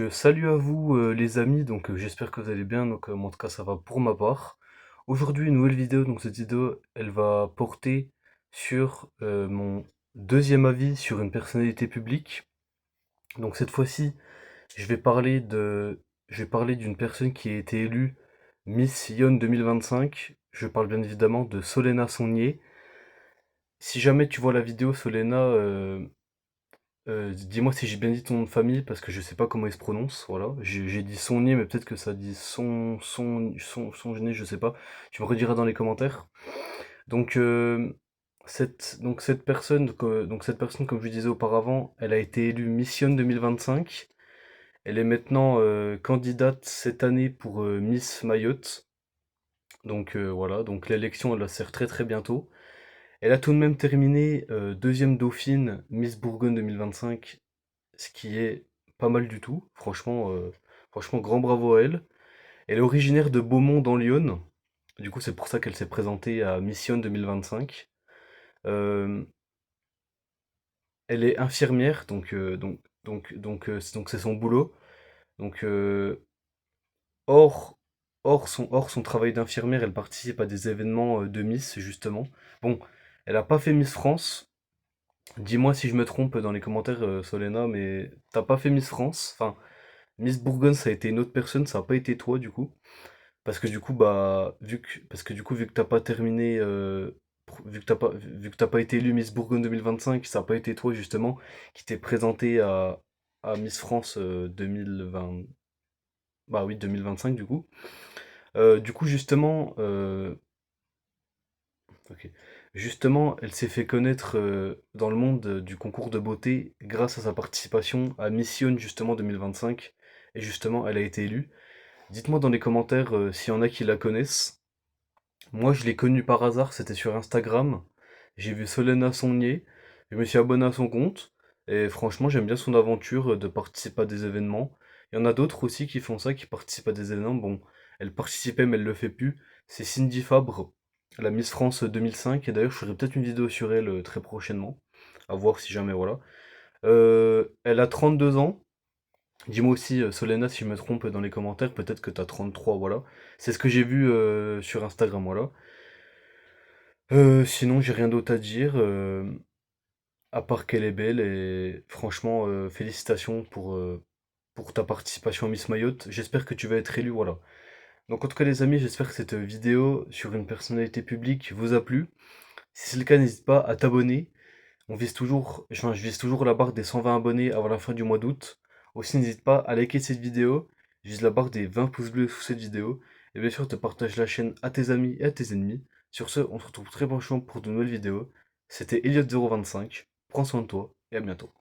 Salut à vous les amis, j'espère que vous allez bien, moi, en tout cas ça va pour ma part. Aujourd'hui une nouvelle vidéo, donc cette vidéo elle va porter sur mon deuxième avis sur une personnalité publique. Donc cette fois-ci je vais parler d'une personne qui a été élue Miss Yon 2025. Je parle bien évidemment de Solena Sonnier. Si jamais tu vois la vidéo Solena, dis-moi si j'ai bien dit ton nom de famille parce que je sais pas comment il se prononce. Voilà, j'ai dit Sonnier, mais peut-être que ça dit son, je sais pas. Tu me rediras dans les commentaires. Donc cette personne, comme je disais auparavant, elle a été élue Mission 2025. Elle est maintenant candidate cette année pour Miss Mayotte. Voilà, donc l'élection elle va se faire très très bientôt. Elle a tout de même terminé deuxième dauphine Miss Bourgogne 2025, ce qui est pas mal du tout. Franchement, grand bravo à elle. Elle est originaire de Beaumont dans l'Yonne. Du coup, c'est pour ça qu'elle s'est présentée à Mission 2025. Euh, Elle est infirmière, donc c'est son boulot. Donc, hors, hors son travail d'infirmière, elle participe à des événements de Miss, justement. Bon, elle a pas fait Miss France. Dis-moi si je me trompe dans les commentaires, Solena, mais t'as pas fait Miss France. Enfin, Miss Bourgogne, ça a été une autre personne, ça a pas été toi, du coup. Parce que du coup, vu que t'as pas terminé, vu que t'as pas été élu Miss Bourgogne 2025, ça a pas été toi, justement, qui t'es présenté à Miss France 2020, bah oui, 2025, du coup. Ok. Justement, elle s'est fait connaître dans le monde du concours de beauté grâce à sa participation à Mission, justement, 2025. Et justement, elle a été élue. Dites-moi dans les commentaires s'il y en a qui la connaissent. Moi, je l'ai connue par hasard, c'était sur Instagram. J'ai vu Solena Sonnier, je me suis abonné à son compte, et franchement, j'aime bien son aventure de participer à des événements. Il y en a d'autres aussi qui font ça, qui participent à des événements. Bon, elle participait, mais elle le fait plus. C'est Cindy Fabre, la Miss France 2005, et d'ailleurs, je ferai peut-être une vidéo sur elle très prochainement, à voir si jamais, voilà. Elle a 32 ans. Dis-moi aussi, Solena, si je me trompe dans les commentaires, peut-être que t'as 33, voilà. C'est ce que j'ai vu sur Instagram, voilà. Sinon, j'ai rien d'autre à dire, à part qu'elle est belle et franchement, félicitations pour ta participation à Miss Mayotte. J'espère que tu vas être élu, voilà. Donc en tout cas les amis, j'espère que cette vidéo sur une personnalité publique vous a plu. Si c'est le cas, n'hésite pas à t'abonner. Je vise toujours la barre des 120 abonnés avant la fin du mois d'août. Aussi, n'hésite pas à liker cette vidéo. Je vise la barre des 20 pouces bleus sous cette vidéo. Et bien sûr, te partage la chaîne à tes amis et à tes ennemis. Sur ce, on se retrouve très prochainement pour de nouvelles vidéos. C'était Elliot025. Prends soin de toi et à bientôt.